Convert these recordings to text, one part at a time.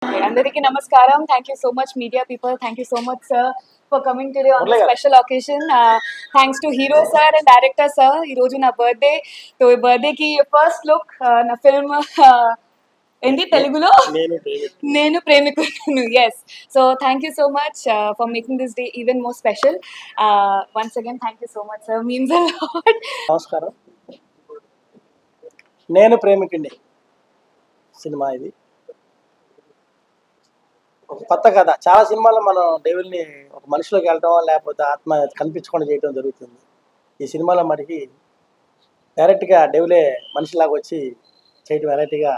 Andariki namaskaram. Thank you so much, media people. Thank you so much, sir, for coming today on this special occasion. Thanks to hero sir and director sir. ఈ రోజు నా birthday. So ఈ birthday కి first look నా film ఏంటి తెలుగులో నేను ప్రేమికుడును. Yes. So thank you so much for making this day even more special. Once again thank you so much sir, means a lot. నమస్కారం. నేను ప్రేమికుడిని సినిమా ఇది ఒక కొత్త కథ. చాలా సినిమాల్లో మనం డెవిల్ని ఒక మనిషిలోకి వెళ్ళటం లేకపోతే ఆత్మ కనిపించకుండా చేయటం జరుగుతుంది. ఈ సినిమాలో మనకి డైరెక్ట్గా డెవిలే మనిషిలాగా వచ్చి చేయటం, వెరైటీగా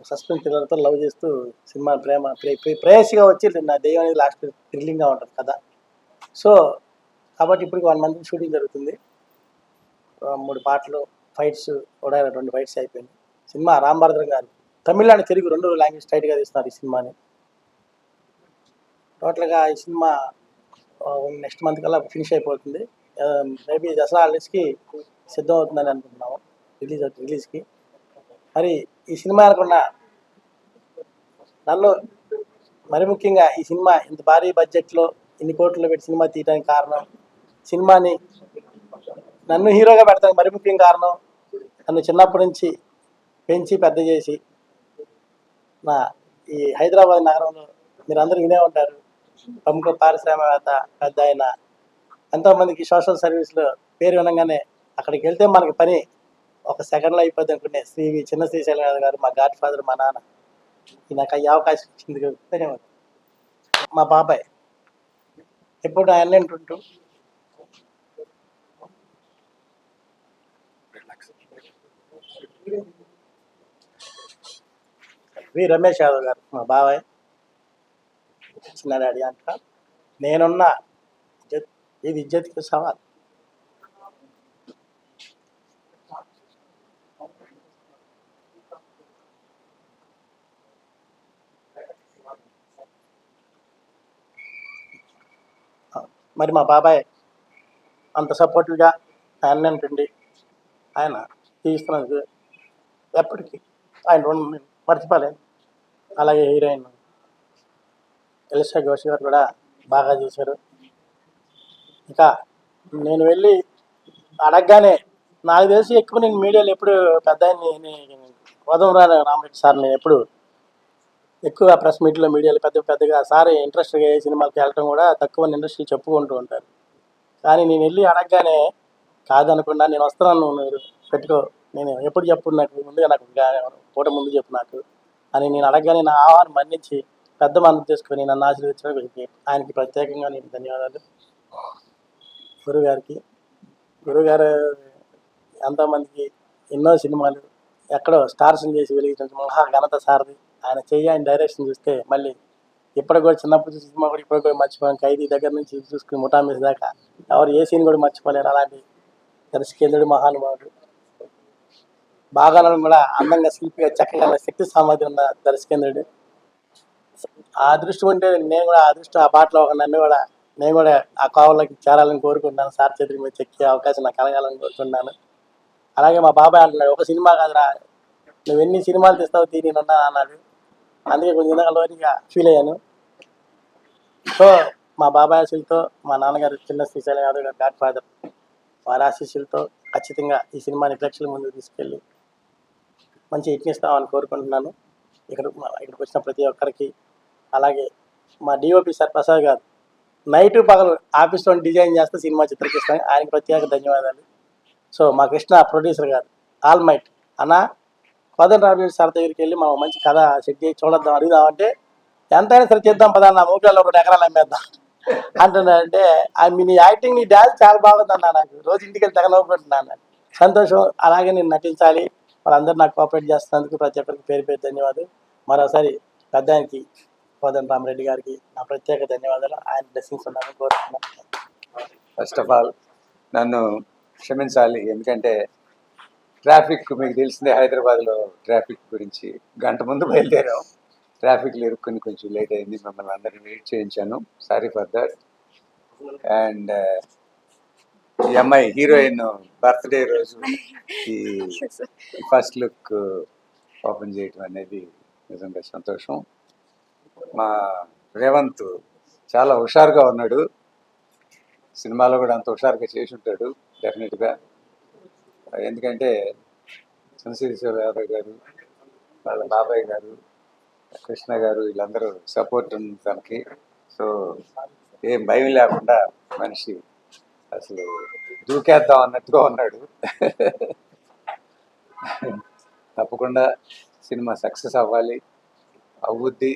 సస్పెన్స్ థ్రిల్లర్తో లవ్ చేస్తూ సినిమా ప్రేయసిగా వచ్చి నా దెయ్యం అనేది లాస్ట్ థ్రిల్లింగ్గా ఉంటుంది కదా. సో కాబట్టి ఇప్పటికి 1 month షూటింగ్ జరుగుతుంది. 3 పాటలు, ఫైట్స్ కూడా 2 ఫైట్స్ అయిపోయింది. సినిమా రాంభరద్రం గారు తమిళ అండ్ తెలుగు 2 లాంగ్వేజ్ స్ట్రైట్గా తీస్తున్నారు ఈ సినిమాని. టోటల్గా ఈ సినిమా నెక్స్ట్ మంత్ కల్లా ఫినిష్ అయిపోతుంది. మేబీ దసరా హాలిడేస్కి సిద్ధం అవుతుందని అనుకుంటున్నాము రిలీజ్కి. మరి ఈ సినిమా అనుకున్న నన్ను మరి ముఖ్యంగా ఈ సినిమా ఇంత భారీ బడ్జెట్లో ఇన్ని కోట్లు పెట్టి సినిమా తీయడానికి కారణం, సినిమాని నన్ను హీరోగా పెడతానికి మరి ముఖ్యం కారణం, నన్ను చిన్నప్పటి నుంచి పెంచి పెద్ద చేసి నా ఈ హైదరాబాద్ నగరంలో మీరు అందరూ వినే ఉంటారు, ప్రముఖ పారిశ్రామికవేత్త పెద్ద ఆయన, ఎంతోమందికి సోషల్ సర్వీస్లో పేరు వినగానే అక్కడికి వెళ్తే మనకి పని ఒక సెకండ్లో అయిపోద్ది అనుకునే చిన్న శ్రీశైలం గారు, మా గాడ్ ఫాదర్, మా నాన్న, నాకు అయ్యే అవకాశం ఇచ్చింది. ధన్యవాదాలు. మా బాబాయ్ ఎప్పుడు ఆయన ఉంటూ వి రమేష్ యాదవ్ గారు మా బాబాయ్, చిన్న డాడీ అంట. నేనున్నా ఇది ఇజ్జత్కి సవాల్. మరి మా బాబాయ్ అంత సపోర్టివ్గా ఆయన ఉంటుంది. ఆయన తీస్తున్నందుకు ఎప్పటికీ ఆయన మర్చిపోలేను. అలాగే హీరోయిన్ ఎలిషా ఘోష్ గారు కూడా బాగా చేశారు. ఇంకా నేను వెళ్ళి అడగగానే నాకు తెలిసి ఎక్కువ నేను మీడియాలో ఎప్పుడు పెద్ద కోదండరామ్ రామరెడ్డి సార్ని ఎప్పుడు ఎక్కువ ప్రెస్ మీట్లో మీడియాలో పెద్దగా సార్ ఇంట్రెస్ట్గా ఏ సినిమాకి వెళ్ళటం కూడా తక్కువ ఇండస్ట్రీలు చెప్పుకుంటూ ఉంటారు. కానీ నేను వెళ్ళి అడగగానే కాదనకుండా నేను వస్తున్నాను, మీరు పెట్టుకో, నేను ఎప్పుడు నాకు ముందుగా నాకు పూట ముందు చెప్పు నాకు అని నేను అడగగానే నా ఆహ్వానం మన్నించి పెద్ద మనసు చేసుకొని నన్ను ఆశీర్వదించడానికి ఆయనకి ప్రత్యేకంగా నేను ధన్యవాదాలు. గురుగారు ఎంతోమందికి ఎన్నో సినిమాలు ఎక్కడో స్టార్స్ని చేసి వెలిగించిన మహా ఘనత సారది. ఆయన ఆయన డైరెక్షన్ చూస్తే మళ్ళీ ఇప్పటికి కూడా చిన్నప్పుడు సినిమా కూడా ఇప్పటికి కూడా మర్చిపోయాను. ఖైదీ దగ్గర నుంచి చూసుకుని ముఠామీస్ దాకా ఎవరు ఏ సీన్ కూడా మర్చిపోలేరు. అలాంటి దర్శకేంద్రుడు, మహానుభావుడు, బాగాలను కూడా అందంగా శిల్పిగా చక్కగా శక్తి సామర్థ్యం ఉన్న దర్శకేంద్రుడు. ఆ అదృష్టం ఉంటే నేను కూడా ఆ బాటలో నేను కూడా ఆ కోవలోకి చేరాలని కోరుకుంటున్నాను. సార్ చేతుల మీద చెక్కే అవకాశం నాకు కలగాలని కోరుకుంటున్నాను. అలాగే మా బాబాయ్ అంటున్నాడు, ఒక సినిమా కాదురా, నువ్వు ఎన్ని సినిమాలు తీస్తావు నేనున్నా అన్నాడు. అందుకే కొంచెం లోతుగా ఫీల్ అయ్యాను. సో మా బాబాయ్ ఆశీస్సులతో, మా నాన్నగారు చిన్న శ్రీశైలం యాదవ్ గారు గాడ్ ఫాదర్, వారి ఆశీస్సులతో ఖచ్చితంగా ఈ సినిమాని ప్రేక్షకుల ముందుకు తీసుకెళ్ళి మంచి హిట్నిస్తామని కోరుకుంటున్నాను. ఇక్కడికి వచ్చిన ప్రతి ఒక్కరికి, అలాగే మా డిఓపి సార్ ప్రసాద్ గారు నైట్ పగలు ఆఫీస్లో డిజైన్ చేస్తే సినిమా చిత్రీకరిస్తాను, ఆయనకి ప్రత్యేక ధన్యవాదాలు. సో మా కృష్ణ ప్రొడ్యూసర్ గారు ఆల్ మైట్ అన్న, కోదండరామ్ సార్ దగ్గరికి వెళ్ళి మనం మంచి కథ సెట్ చేసి చూడద్దాం అడుగుదామంటే ఎంతైనా సరే చేద్దాం పదా, నా మూకలలో 2 ఎకరాలు అమ్మేద్దాం అంటున్నాడంటే, నీ యాక్టింగ్, నీ డ్యాన్స్ చాలా బాగుందన్నా, నాకు రోజు ఇంటికి వెళ్ళి తెగ నవ్వుకుంటున్నాను. సంతోషం. అలాగే నేను నటించాలి, వాళ్ళందరూ నాకు కోఆపరేట్ చేస్తున్నందుకు ప్రతి ఒక్కరికి పేరు ధన్యవాదాలు. మరోసారి పెద్దానికి కోదండరామ్ రెడ్డి గారికి నా ప్రత్యేక ధన్యవాదాలు. ఆయన బ్లెస్సింగ్స్ ఉన్నాను కోరుతున్నాను. ఫస్ట్ ఆఫ్ ఆల్ నన్ను క్షమించాలి, ఎందుకంటే ట్రాఫిక్ మీకు తెలిసిందే, హైదరాబాద్లో ట్రాఫిక్ గురించి గంట ముందు బయలుదేరాం, ట్రాఫిక్లో ఇరుక్కుని కొంచెం లేట్ అయింది, మిమ్మల్ని అందరినీ వెయిట్ చేయించాను, సారీ ఫర్ దట్. అండ్ ఈ అమ్మాయి హీరోయిన్ బర్త్డే రోజు ఈ ఫస్ట్ లుక్ ఓపెన్ చేయటం అనేది నిజంగా సంతోషం. మా రేవంత్ చాలా హుషారుగా ఉన్నాడు. సినిమాలో కూడా అంత హుషారుగా చేసి ఉంటాడు డెఫినెట్గా. ఎందుకంటే చంద్రశేఖర్ యాదవ్ గారు, వాళ్ళ బాబాయ్ గారు, కృష్ణ గారు వీళ్ళందరూ సపోర్ట్ ఉంది తనకి. సో ఏం భయం లేకుండా మనిషి అసలు దూకేద్దాం అన్నట్టుగా ఉన్నాడు. తప్పకుండా సినిమా సక్సెస్ అవ్వాలి, అవుద్ది.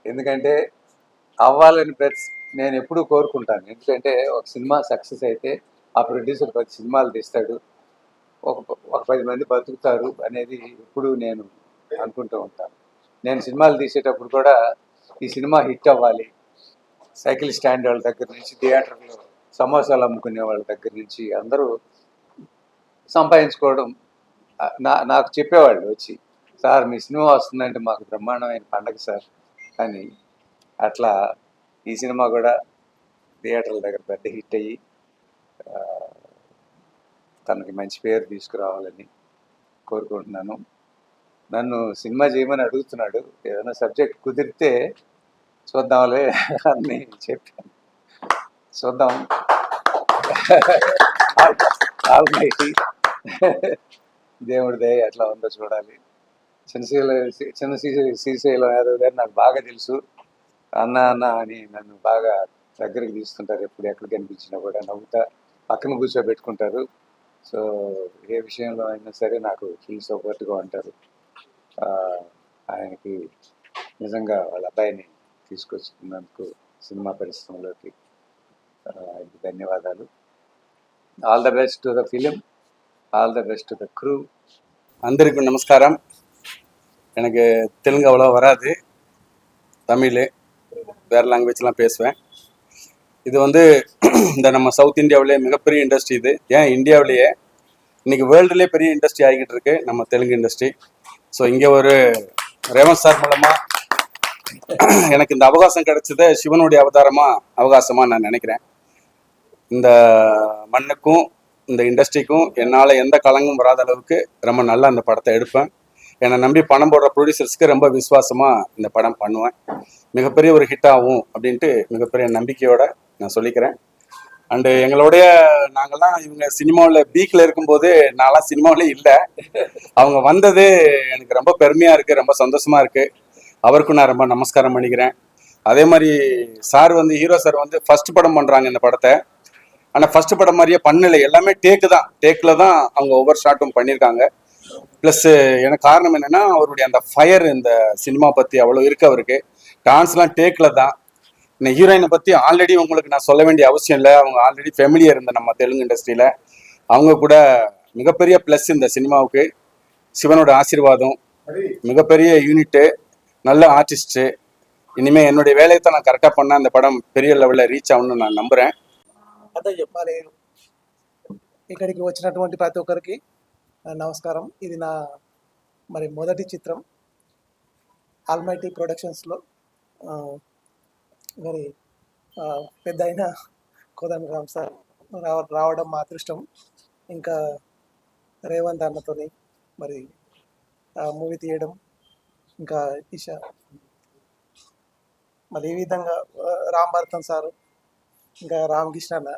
ఎందుకంటే అవ్వాలని నేను ఎప్పుడూ కోరుకుంటాను. ఎందుకంటే ఒక సినిమా సక్సెస్ అయితే ఆ ప్రొడ్యూసర్ 10 సినిమాలు తీస్తాడు, ఒక ఒక 10 మంది బతుకుతారు అనేది ఎప్పుడూ నేను అనుకుంటూ ఉంటాను. నేను సినిమాలు తీసేటప్పుడు కూడా ఈ సినిమా హిట్ అవ్వాలి, సైకిల్ స్టాండ్ వాళ్ళ దగ్గర నుంచి థియేటర్లో సమోసాలు అమ్ముకునే వాళ్ళ దగ్గర నుంచి అందరూ సంపాదించుకోవడం. నాకు చెప్పేవాళ్ళు వచ్చి, సార్ మీ సినిమా వస్తుందంటే మాకు బ్రహ్మాండమైన పండగ సార్ అని. అట్లా ఈ సినిమా కూడా థియేటర్ల దగ్గర పెద్ద హిట్ అయ్యి తనకి మంచి పేరు తీసుకురావాలని కోరుకుంటున్నాను. నన్ను సినిమా చేయమని అడుగుతున్నాడు, ఏదైనా సబ్జెక్ట్ కుదిరితే చూద్దాంలే అని చెప్పాను. చూద్దాం. ఆల్రెడీ దేవుడి దయ ఎట్లా ఉందో చూడాలి. చిన్న శ్రీశైలం యాదవ్ గారు నాకు బాగా తెలుసు. అన్న అన్న అని నన్ను బాగా దగ్గరికి తీసుకుంటారు. ఎప్పుడు ఎక్కడ కనిపించినా కూడా నవ్వుతా పక్కన కూర్చోబెట్టుకుంటారు. సో ఏ విషయంలో అయినా సరే నాకు ఫుల్ సపోర్ట్గా ఉంటారు. ఆయనకి నిజంగా వాళ్ళ అబ్బాయిని తీసుకొచ్చుకున్నందుకు సినిమా పరిశ్రమలోకి ఆయనకి ధన్యవాదాలు. All the best to the film, all the best to the crew. அந்தருக்கும் நமஸ்காரம். எனக்கு தெலுங்கு அவ்வளோ வராது, தமிழ் வேறு லாங்குவேஜ்லாம் பேசுவேன். இது வந்து இந்த நம்ம சவுத் இந்தியாவிலே மிகப்பெரிய இண்டஸ்ட்ரி இது. ஏன் இந்தியாவிலேயே இன்றைக்கி வேர்ல்டுலேயே பெரிய இண்டஸ்ட்ரி ஆகிக்கிட்டு இருக்கு நம்ம தெலுங்கு இண்டஸ்ட்ரி. ஸோ இங்கே ஒரு ரேவந்த் சார் மூலமாக எனக்கு இந்த அவகாசம் கிடைச்சது சிவனுடைய அவகாசமாக நான் நினைக்கிறேன். இந்த மண்ணுக்கும் இந்த இண்டஸ்ட்ரிக்கும் என்னால் எந்த கலங்கும் வராத அளவுக்கு ரொம்ப நல்லா அந்த படத்தை எடுப்பேன். என்னை நம்பி பணம் போடுற ப்ரொடியூசர்ஸ்க்கு ரொம்ப விசுவாசமாக இந்த படம் பண்ணுவேன். மிகப்பெரிய ஒரு ஹிட் ஆகும் அப்படின்ட்டு மிகப்பெரிய நம்பிக்கையோடு நான் சொல்லிக்கிறேன். அண்டு எங்களுடைய நாங்கள்லாம் இவங்க சினிமாவில் பீக்கில் இருக்கும்போது நான்லாம் சினிமாவிலே இல்லை. அவங்க வந்தது எனக்கு ரொம்ப பெருமையாக இருக்குது, ரொம்ப சந்தோஷமாக இருக்குது. அவருக்கும் நான் ரொம்ப நமஸ்காரம் பண்ணிக்கிறேன். அதே மாதிரி சார் வந்து ஹீரோ சார் வந்து ஃபர்ஸ்ட் படம் பண்ணுறாங்க இந்த படத்தை. ஆனால் ஃபர்ஸ்ட் படம் மாதிரியே பண்ணலை, எல்லாமே டேக்கில் தான் அவங்க ஒவ்வொரு ஷாட்டும் பண்ணியிருக்காங்க. ப்ளஸ் எனக்கு காரணம் என்னென்னா அவருடைய அந்த ஃபயர் இந்த சினிமா பற்றி அவ்வளோ இருக்கு அவருக்கு. டான்ஸ்லாம் டேக்கில் தான். இந்த ஹீரோயினை பற்றி ஆல்ரெடி உங்களுக்கு நான் சொல்ல வேண்டிய அவசியம் இல்லை, அவங்க ஆல்ரெடி ஃபெமிலியர் இருந்த நம்ம தெலுங்கு இண்டஸ்ட்ரியில். அவங்க கூட மிகப்பெரிய ப்ளஸ் இந்த சினிமாவுக்கு. சிவனோட ஆசீர்வாதம், மிகப்பெரிய யூனிட்டு, நல்ல ஆர்டிஸ்ட்டு. இனிமேல் என்னுடைய வேலையை தான் நான் கரெக்டாக பண்ணால் அந்த படம் பெரிய லெவலில் ரீச் ஆகணும்னு நான் நம்புகிறேன். అదే చెప్పాలి. ఇక్కడికి వచ్చినటువంటి ప్రతి ఒక్కరికి నమస్కారం. ఇది నా మొదటి చిత్రం ఆల్మైటీ ప్రొడక్షన్స్లో. మరి పెద్ద అయిన కోదండరామ్ సార్ రావడం మా అదృష్టం. ఇంకా రేవంత్ అన్నతోని మరి మూవీ తీయడం, ఇంకా ఈషా, మరి ఈ విధంగా రామ్ భరతన్ సారు, ఇంకా రామకృష్ణ అన్న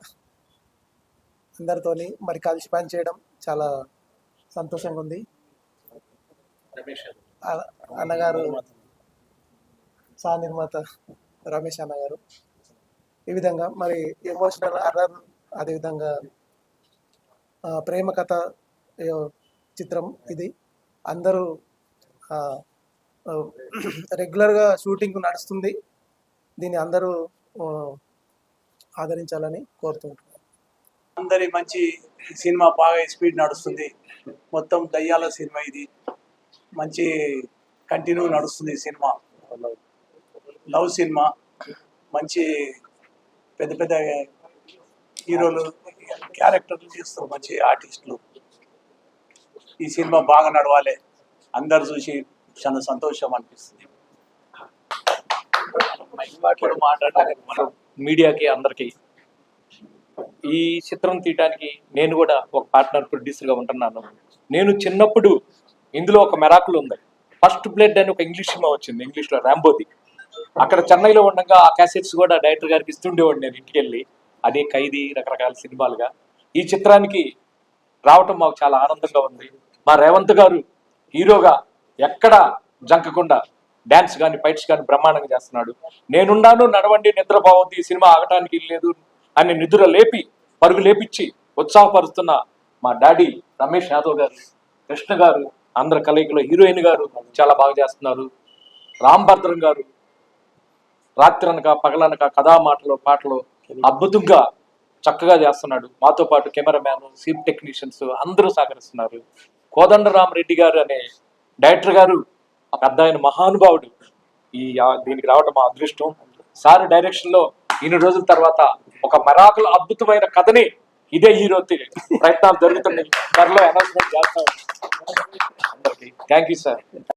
అందరితోని మరి కలిసి పనిచేయడం చాలా సంతోషంగా ఉంది. అన్నగారు, సహ నిర్మాత రమేష్ అన్నగారు, ఈ విధంగా మరి ఎమోషనల్ అర్రర్, అదేవిధంగా ప్రేమ కథ చిత్రం ఇది. అందరూ రెగ్యులర్గా షూటింగ్ నడుస్తుంది, దీన్ని అందరూ ఆదరించాలని కోరుతుంటున్నాను. అందరి మంచి సినిమా, బాగా స్పీడ్ నడుస్తుంది. మొత్తం దయ్యాల సినిమా ఇది. మంచి కంటిన్యూ నడుస్తుంది సినిమా. లవ్ సినిమా, మంచి పెద్ద పెద్ద హీరోలు క్యారెక్టర్లు చేస్తారు, మంచి ఆర్టిస్టులు. ఈ సినిమా బాగా నడవాలి, అందరు చూసి చాలా సంతోషం అనిపిస్తుంది. మీడియాకి అందరికీ ఈ చిత్రం తీయడానికి నేను కూడా ఒక పార్ట్నర్ ప్రొడ్యూసర్గా ఉంటున్నాను. నేను చిన్నప్పుడు ఇందులో ఒక మెరాకుల్ ఉంది. ఫస్ట్ బ్లడ్ అని ఒక ఇంగ్లీష్ సినిమా వచ్చింది, ఇంగ్లీష్లో ర్యాంబోది. అక్కడ చెన్నైలో ఉండగా ఆ క్యాసెట్స్ కూడా డైరెక్టర్ గారికి ఇస్తుండేవాడు నేను ఇంటికి వెళ్ళి. అదే ఖైదీ, రకరకాల సినిమాలుగా. ఈ చిత్రానికి రావటం మాకు చాలా ఆనందంగా ఉంది. మా రేవంత్ గారు హీరోగా ఎక్కడ జంకకుండా డాన్స్ కానీ ఫైట్స్ కానీ బ్రహ్మాండంగా చేస్తున్నాడు. నేనున్నాను, నడవండి, నిద్రపోవద్దు, ఈ సినిమా ఆగటానికి లేదు అని నిద్ర లేపి పరుగు లేపించి ఉత్సాహపరుస్తున్న మా డాడీ రమేష్ యాదవ్ గారు, కృష్ణ గారు, ఆంధ్ర కలయికలో హీరోయిన్ గారు చాలా బాగా చేస్తున్నారు. రామ్ భద్రం గారు రాత్రనక పగలనక కథా మాటలు పాటలు అద్భుతంగా చక్కగా చేస్తున్నాడు. మాతో పాటు కెమెరామ్యాన్, సీప్ టెక్నీషియన్స్ అందరూ సహకరిస్తున్నారు. కోదండరామరెడ్డి గారు అనే డైరెక్టర్ గారు ఆ పెద్ద ఆయన మహానుభావుడు. దీనికి రావటం మా అదృష్టం. సార్ డైరెక్షన్ లో ఇన్ని రోజుల తర్వాత ఒక మరాకుల అద్భుతమైన కథని ఇదే హీరో ప్రయత్నాలు జరుగుతున్నాయి. త్వరలో అనౌన్స్మెంట్ చేస్తాం. అందరికీ థ్యాంక్ యూ సార్.